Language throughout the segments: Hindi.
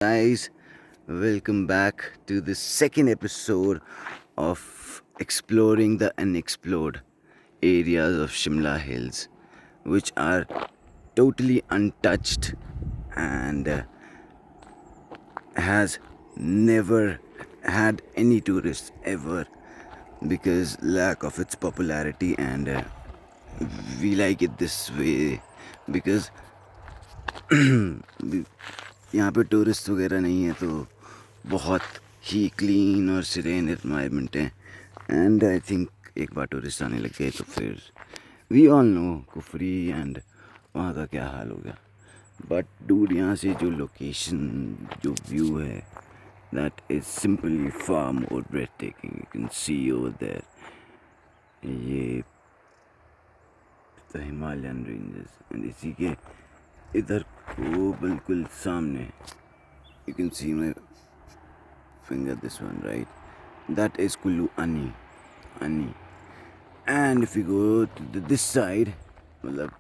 Guys, welcome back to the second episode of exploring the unexplored areas of Shimla Hills, which are totally untouched and has never had any tourists ever because lack of its popularity, and we like it this way because यहाँ पे टूरिस्ट वगैरह नहीं है, तो बहुत ही क्लीन और सीरेन एनवायरनमेंट है. एंड आई थिंक एक बार टूरिस्ट आने लग गए तो फिर we all know Kufri and वहाँ का क्या हाल होगा. बट दूर यहाँ से जो लोकेशन, जो व्यू है, that is simply far more breathtaking. You can see over there ये द हिमालयन रेंजेस, एंड इसी के इधर को बिल्कुल सामने you can see my finger, this one, right? That is Kulu Ani. And if you go to this side, मतलब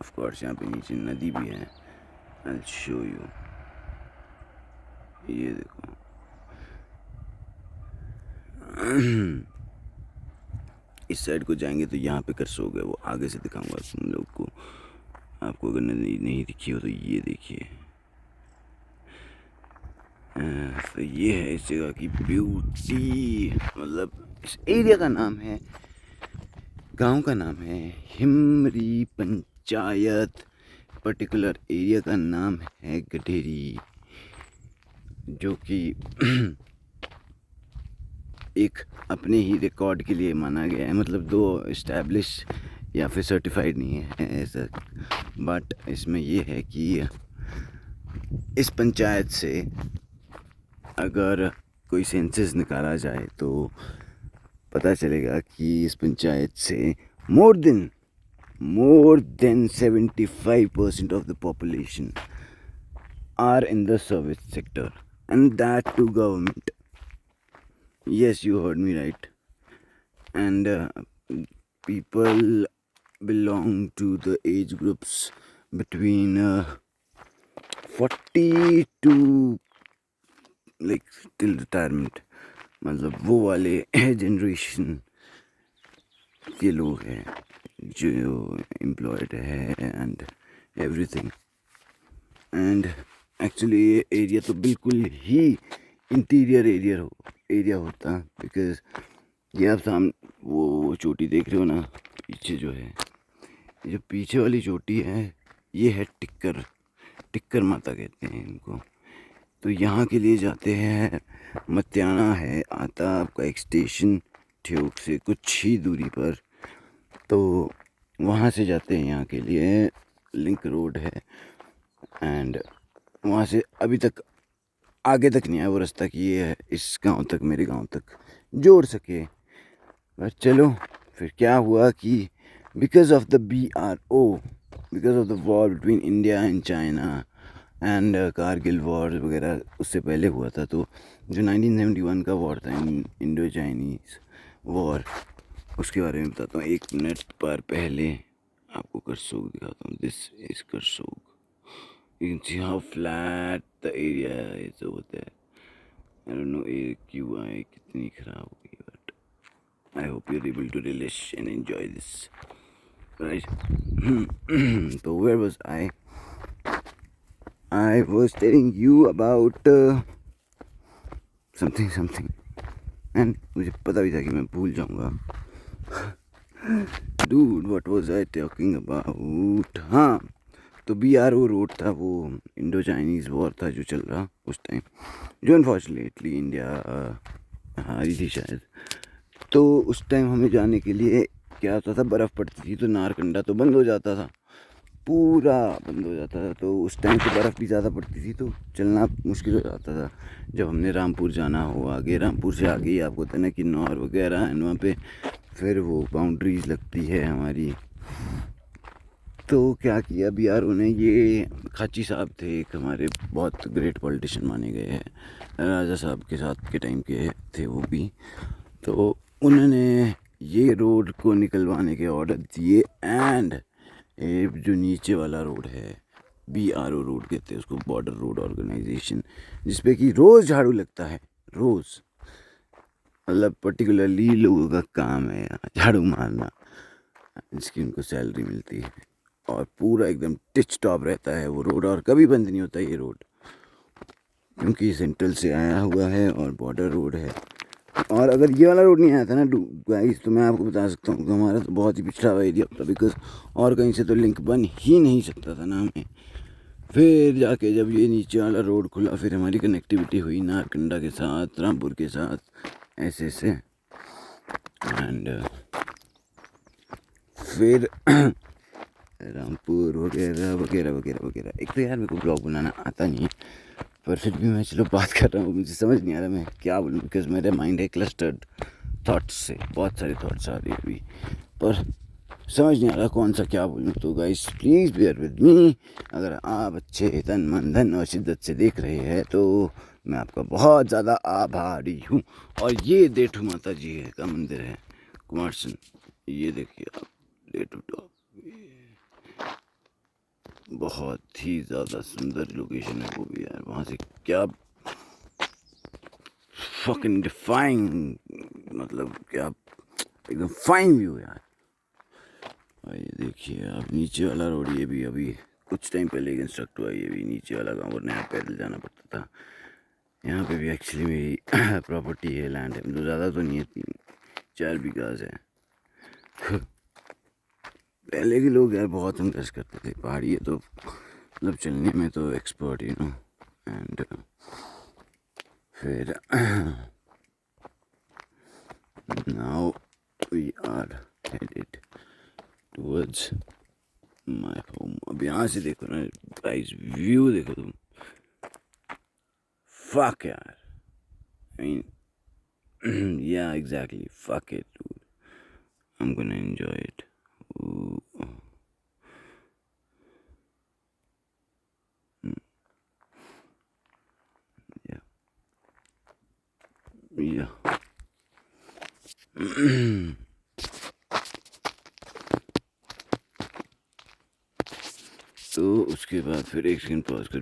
of course यहाँ पे नीचे नदी भी है. I'll show you. ये देखो. इस साइड को जाएंगे तो यहाँ पे करसोग है, वो आगे से दिखाऊंगा तुम लोग को. आपको अगर नदी नहीं दिखी हो तो ये देखिए. तो ये है इस जगह की ब्यूटी. मतलब इस एरिया का नाम है, गांव का नाम है हिमरी पंचायत. पर्टिकुलर एरिया का नाम है गडेरी, जो कि एक अपने ही रिकॉर्ड के लिए माना गया है. मतलब दो इस्टेब्लिश या फिर सर्टिफाइड नहीं है ऐसा, बट इसमें ये है कि इस पंचायत से अगर कोई सेंसस निकाला जाए तो पता चलेगा कि इस पंचायत से more than 75% of the population are in the service sector, and that to government. Yes, you heard me right. And people belong to the age groups between 40 to like till retirement. मतलब वो वाले जनरेशन के लोग हैं जो एम्प्लॉयड है एंड एवरीथिंग. एंड एक्चुअली ये एरिया तो बिल्कुल ही इंटीरियर एरिया होता, बिकॉज ये आप सामने वो चोटी देख रहे हो ना पीछे, जो है जो पीछे वाली चोटी है ये है टिक्कर माता कहते हैं इनको. तो यहाँ के लिए जाते हैं. मत्याना है आता आपका एक स्टेशन ठियोग से कुछ ही दूरी पर, तो वहाँ से जाते हैं यहाँ के लिए. लिंक रोड है एंड वहाँ से अभी तक आगे तक नहीं आया वो रास्ता कि ये है इस गांव तक, मेरे गांव तक जोड़ सके. बट चलो फिर क्या हुआ कि because of the BRO, because of the war between India and China and Kargil war वगैरह उससे पहले हुआ था. तो जो 1971 का वॉर था, इंडो चाइनीज़ वॉर, उसके बारे में बताता हूँ. 1 मिनट पर पहले आपको करसोग दिखाता हूँ. This is Karsog. You can see how flat the area is over there. I don't know AQI कितनी ख़राब हो गई, but I hope you are able to relish and enjoy this, right. तो where was I was telling you about something and मुझे पता भी था कि मैं भूल जाऊंगा. Dude, what was I talking about? हाँ, तो BRO रोड था, वो इंडो चाइनीज़ वॉर था जो चल रहा उस टाइम, जो अनफॉर्चुनेटली इंडिया हारी थी शायद. तो उस टाइम हमें जाने के लिए क्या होता था, बर्फ़ पड़ती थी तो नारकंडा तो बंद हो जाता था, पूरा बंद हो जाता था. तो उस टाइम तो बर्फ़ भी ज़्यादा पड़ती थी तो चलना मुश्किल हो जाता था. जब हमने रामपुर जाना हो, आगे रामपुर से आगे ही आपको पता ना कि किन्नौर वगैरह है, वहाँ पे फिर वो बाउंड्रीज़ लगती है हमारी. तो क्या किया BRO ने, ये खाची साहब थे एक हमारे बहुत ग्रेट पॉलिटिशियन माने गए हैं, राजा साहब के साथ के टाइम के थे वो भी. तो उन्होंने ये रोड को निकलवाने के ऑर्डर दिए. एंड ये जो नीचे वाला रोड है BRO रोड कहते हैं उसको, बॉर्डर रोड ऑर्गेनाइजेशन, जिसपे कि रोज़ झाड़ू लगता है, रोज़। मतलब पर्टिकुलरली लोगों का काम है यहाँ झाड़ू मारना, जिसकी उनको सैलरी मिलती है। और पूरा एकदम टिच टॉप रहता है वो रोड, और कभी बंद नहीं होता ये रोड, क्योंकि सेंट्रल से आया हुआ है और बॉर्डर रोड है। और अगर ये वाला रोड नहीं आया था ना गाइस, तो मैं आपको बता सकता हूँ कि हमारा तो बहुत ही पिछड़ा हुआ एरिया था, बिकॉज और कहीं से तो लिंक बन ही नहीं सकता था ना हमें। फिर जाके जब ये नीचे वाला रोड खुला, फिर हमारी कनेक्टिविटी हुई नारकंडा के साथ, रामपुर के साथ, ऐसे से। एंड फिर रामपुर वगैरह वगैरह वगैरह वगैरह। एक तो यार मेरे को ब्लॉग बनाना आता नहीं है, पर फिर भी मैं चलो बात कर रहा हूँ, मुझे समझ नहीं आ रहा मैं क्या बोलूँ, बिकॉज मेरा माइंड है क्लस्टर्ड थॉट्स से, बहुत सारे थॉट्स आ रहे हैं अभी, पर समझ नहीं आ रहा कौन सा क्या बोलूँ। तो guys please bear with me. अगर आप अच्छे तन मन धन और शिद्दत से देख रहे हैं तो मैं आपका बहुत ज़्यादा आभारी हूँ। और ये देठू माता जी है का मंदिर है कुमारसन, ये देखिए आप, देठू टॉप, बहुत ही ज़्यादा सुंदर लोकेशन है वो भी यार। वहाँ से क्या फकिंग डिफाइंग, मतलब क्या एकदम फाइन व्यू यार। और ये देखिए आप नीचे वाला रोड, ये भी अभी कुछ टाइम पहले कंस्ट्रक्ट हुआ, ये भी नीचे वाला गाँव, वरना यहाँ पैदल जाना पड़ता था। यहाँ पे भी एक्चुअली मेरी प्रॉपर्टी है, लैंड है, मतलब ज़्यादा तो नहीं है, 3-4 बीघाज है। पहले के लोग यार बहुत संघर्ष करते थे, पहाड़ी है तो मतलब चलने में तो एक्सपर्ट यू नो। एंड फिर now we are headed towards my home. अब यहाँ से देखो ना गाइस, व्यू देखो तुम, फक यार, I mean yeah, exactly, fuck it dude, I'm gonna enjoy it. Ooh. Yeah, yeah. तो उसके बाद फिर एक सेकंड पॉज कर